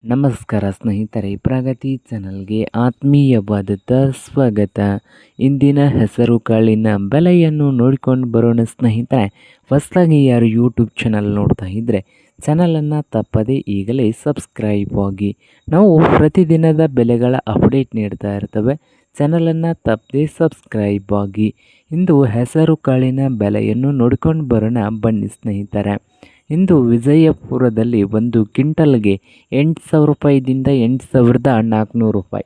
ನಮಸ್ಕಾರ ಸ್ನೇಹಿತರೆ, ಪ್ರಗತಿ ಚಾನಲ್ಗೆ ಆತ್ಮೀಯವಾದ ಸ್ವಾಗತ. ಇಂದಿನ ಹೆಸರು ಕಾಳಿನ ಬೆಲೆಯನ್ನು ನೋಡಿಕೊಂಡು ಬರೋಣ ಸ್ನೇಹಿತರೆ. ಹೊಸದಾಗಿ ಯಾರು ಯೂಟ್ಯೂಬ್ ಚಾನಲ್ ನೋಡ್ತಾ ಇದ್ದರೆ ಚಾನಲನ್ನು ತಪ್ಪದೇ ಈಗಲೇ ಸಬ್ಸ್ಕ್ರೈಬ್ ಆಗಿ. ನಾವು ಪ್ರತಿದಿನದ ಬೆಲೆಗಳ ಅಪ್ಡೇಟ್ ನೀಡ್ತಾ ಇರ್ತವೆ. ಚಾನಲನ್ನು ತಪ್ಪದೇ ಸಬ್ಸ್ಕ್ರೈಬ್ ಆಗಿ. ಇಂದು ಹೆಸರು ಕಾಳಿನ ಬೆಲೆಯನ್ನು ನೋಡಿಕೊಂಡು ಬರೋಣ ಬನ್ನಿ ಸ್ನೇಹಿತರೆ. ಇಂದು ವಿಜಯಪುರದಲ್ಲಿ ಒಂದು ಕ್ವಿಂಟಲ್ಗೆ 8,000 ರೂಪಾಯಿದಿಂದ 8,400 ರೂಪಾಯಿ,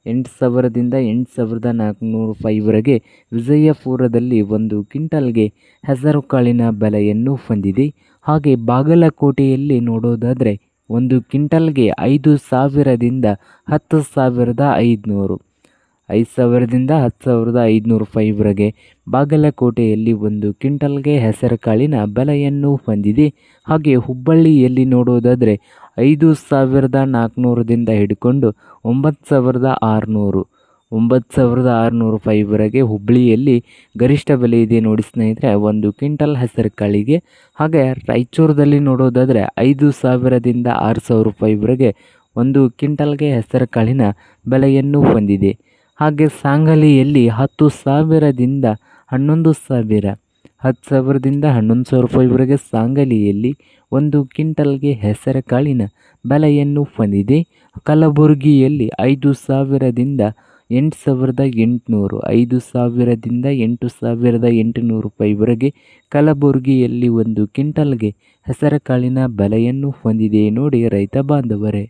8,000ದಿಂದ 8,400 ರೂಪಾಯಿವರೆಗೆ ವಿಜಯಪುರದಲ್ಲಿ ಒಂದು ಕ್ವಿಂಟಲ್ಗೆ ಹೆಸರುಕಾಳಿನ ಬೆಲೆಯನ್ನು ಹೊಂದಿದೆ. ಹಾಗೆ ಬಾಗಲಕೋಟೆಯಲ್ಲಿ ನೋಡೋದಾದರೆ ಒಂದು ಕ್ವಿಂಟಲ್ಗೆ 5,000ದಿಂದ 10,500, 5,000ದಿಂದ 10,500 ರೂಪಾಯಿವರೆಗೆ ಬಾಗಲಕೋಟೆಯಲ್ಲಿ ಒಂದು ಕ್ವಿಂಟಲ್ಗೆ ಹೆಸರುಕಾಳಿನ ಬೆಲೆಯನ್ನು ಹೊಂದಿದೆ. ಹಾಗೆ ಹುಬ್ಬಳ್ಳಿಯಲ್ಲಿ ನೋಡೋದಾದರೆ 5,400ದಿಂದ ಹಿಡ್ಕೊಂಡು 9,600, 9,600 ರೂಪಾಯಿವರೆಗೆ ಹುಬ್ಬಳ್ಳಿಯಲ್ಲಿ ಗರಿಷ್ಠ ಬೆಲೆ ಇದೆ ನೋಡಿ ಸ್ನೇಹಿತರೆ ಒಂದು ಕ್ವಿಂಟಲ್ ಹೆಸರುಕಾಳಿಗೆ. ಹಾಗೆ ರಾಯಚೂರದಲ್ಲಿ ನೋಡೋದಾದರೆ 5,000ದಿಂದ 6,000 ರೂಪಾಯಿವರೆಗೆ ಒಂದು ಕ್ವಿಂಟಲ್ಗೆ ಹೆಸರುಕಾಳಿನ ಬೆಲೆಯನ್ನು ಹೊಂದಿದೆ. ಹಾಗೆ ಸಾಂಗಲಿಯಲ್ಲಿ 10,000ದಿಂದ 11,000, 10,000ದಿಂದ 11,000 ರೂಪಾಯಿವರೆಗೆ ಸಾಂಗಲಿಯಲ್ಲಿ ಒಂದು ಕ್ವಿಂಟಲ್ಗೆ ಹೆಸರುಕಾಳಿನ ಬೆಲೆಯನ್ನು ಹೊಂದಿದೆ. ಕಲಬುರಗಿಯಲ್ಲಿ 5,000ದಿಂದ 8,800, 5,000ದಿಂದ 8,800 ರೂಪಾಯಿವರೆಗೆ ಕಲಬುರಗಿಯಲ್ಲಿ ಒಂದು ಕ್ವಿಂಟಲ್ಗೆ ಹೆಸರುಕಾಳಿನ ಬೆಲೆಯನ್ನು ಹೊಂದಿದೆ ನೋಡಿ ರೈತ ಬಾಂಧವರೇ.